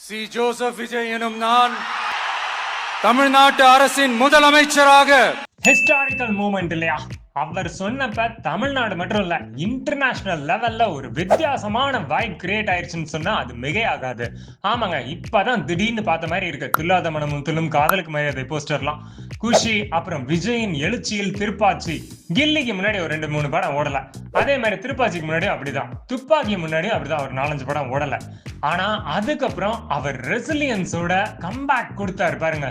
C Joseph Vijay எனும் நான் தமிழ்நாட்டு அரசின் முதலமைச்சராக ஹிஸ்டாரிக்கல் மூமெண்ட் இல்லையா? அவர் சொன்னப்ப தமிழ்நாடு மட்டும் இல்ல, இன்டர்நேஷனல் லெவல்ல ஒரு வித்தியாசமான வைப் கிரியேட் ஆயிடுச்சுன்னு சொன்னா அது மிகையாகாது. ஆமாங்க, இப்பதான் திடீர்னு பார்த்த மாதிரி இருக்கு துல்லாத மனமும் துள்ளும் காதலுக்கு மரியாதை போஸ்டர்லாம். குஷி, அப்புறம் விஜயின் எழுச்சியில் திருப்பாச்சி, கில்லிக்கு முன்னாடி ஒரு 2-3 படம் ஓடல. அதே மாதிரி திருப்பாச்சிக்கு முன்னாடியும் அப்படிதான், துப்பாக்கி முன்னாடியும் அப்படிதான் ஒரு 4-5 படம் ஓடல. ஆனா அதுக்கப்புறம் அவர் ரெசிலியன்ஸோட கம்பேக் கொடுத்தாரு பாருங்க.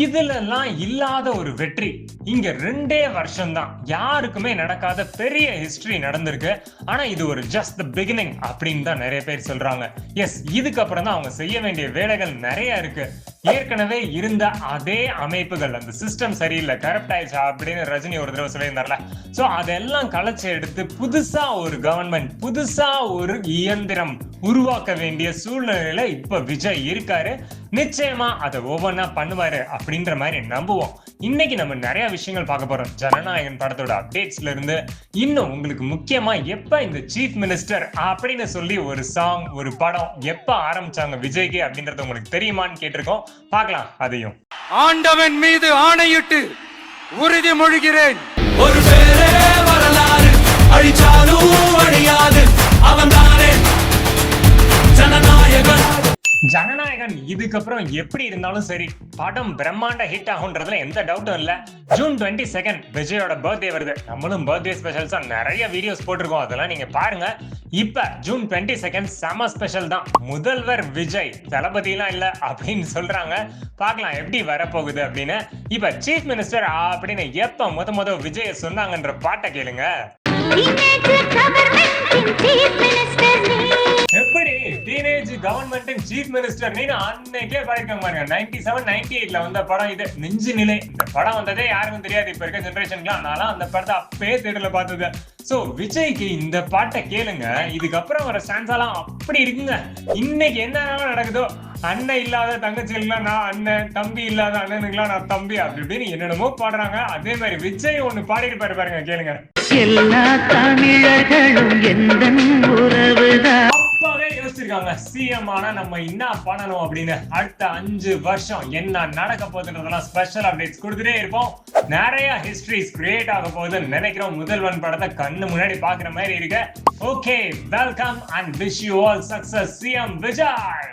இதுல எல்லாம் இல்லாத ஒரு வெற்றி இங்க 2 வருஷம் தான். யாருக்குமே நடக்காத பெரிய ஹிஸ்டரி நடந்திருக்கு. ஆனா இது ஒரு ஜஸ்ட் தி பிகினிங் அப்படின்னு தான் நிறைய பேர் சொல்றாங்க. எஸ், இதுக்கப்புறம் தான் அவங்க செய்ய வேண்டிய வேலைகள் நிறைய இருக்கு. ஏற்கனவே இருந்த அதே அமைப்புகள், அந்த சிஸ்டம் சரியில்லை, கரப்ட் ஆயிடுச்சு அப்படின்னு ரஜினி ஒரு தடவை சொல்லியிருந்தார்ல. சோ அதெல்லாம் கலைச்சு எடுத்து புதுசா ஒரு கவர்மெண்ட், புதுசா ஒரு இயந்திரம் உருவாக்க வேண்டிய சூழ்நிலையில இப்ப விஜய் இருக்காரு. நிச்சயமா அதை ஒவ்வொன்னா பண்ணுவாரு அப்படின்ற மாதிரி நம்புவோம். இன்னைக்கு நம்ம நிறைய விஷயங்கள் பார்க்க போறோம். ஜனநாயகன் படத்தோட அப்டேட்ஸ்ல இருந்து இன்னும் உங்களுக்கு முக்கியமா எப்ப இந்த சீஃப் மினிஸ்டர் அப்படின்னு சொல்லி ஒரு சாங், ஒரு படம் எப்ப ஆரம்பிச்சாங்க விஜய்க்கு அப்படின்றது உங்களுக்கு தெரியுமான்னு கேட்டிருக்கோம். பார்க்கலாம் அதையும். ஆண்டவன் மீது ஆணையிட்டு உறுதிமொழிகிறேன், ஒரு பேரே வரலாறு, அழிச்சாலும் அழியாது, அவன் தானே ஜனநாயகன். ஜனநாயகன் இதுக்கப்புறம் எப்படி இருந்தாலும் சரி, படம் பிரம்மாண்ட ஹிட் ஆகுன்றதுல எந்த டவுட்டும் இல்ல. ஜூன் 22 விஜயோட பர்த்டே வருது. நம்மளும் பர்த்டே ஸ்பெஷல்ஸா நிறைய வீடியோஸ் போட்டிருக்கோம், அதெல்லாம் நீங்க பாருங்க. இப்ப ஜூன் 22 செம ஸ்பெஷல் தான். முதல்வர் விஜய், தளபதியெல்லாம் இல்ல அப்படின்னு சொல்றாங்க. பார்க்கலாம் எப்படி வரப்போகுது அப்படின்னு. இப்ப சீஃப் மினிஸ்டர் அப்படின்னு எப்ப முத விஜய சொன்னாங்கன்ற பாட்டை கேளுங்க. எப்படி டீனேஜ் கவர்மெண்ட் சீஃப் மினிஸ்டர் நீ அன்னைக்கே பாருங்க. 97-98ல வந்த படம் இது, நெஞ்சு நிலை. இந்த படம் வந்ததே யாருக்கும் தெரியாது இப்ப இருக்க ஜெனரேஷன்லாம். நான் அந்த படத்தை அப்பயே தேட்டர்ல பார்த்தது. சோ விஜய்க்கு இந்த பாட்டை கேளுங்க. இதுக்கப்புறம் வர சான்ஸெல்லாம் அப்படி இருக்குங்க. இன்னைக்கு என்ன நடக்குதோ, அண்ணன் இல்லாத தங்கச்சிகளுக்குலாம் நான் அண்ணன், தம்பி இல்லாத அண்ணனுக்குலாம் நான் தம்பி, அப்படி இப்படின்னு என்னென்னமோ பாடுறாங்க. அதே மாதிரி விஜய் ஒண்ணு பாடிட்டு பாருங்க, கேளுங்க. எல்லா தமிழர்களும் எந்தன் உறவுதான். அப்பவே யோசிச்சிருக்காங்க சிஎம் ஆனா நம்ம என்ன பண்ணணும் அப்படின்னு. அடுத்த 5 வருஷம் என்ன நடக்க போகுதுன்றதெல்லாம் ஸ்பெஷல் அப்டேட்ஸ் கொடுத்துட்டே இருப்போம். நிறைய ஹிஸ்டரிஸ் கிரியேட் ஆக போகுதுன்னு நினைக்கிறோம். முதல்வன் படத்தை கண்ணு முன்னாடி பாக்குற மாதிரி இருக்கு. Okay, welcome and wish you all success CM Vijay.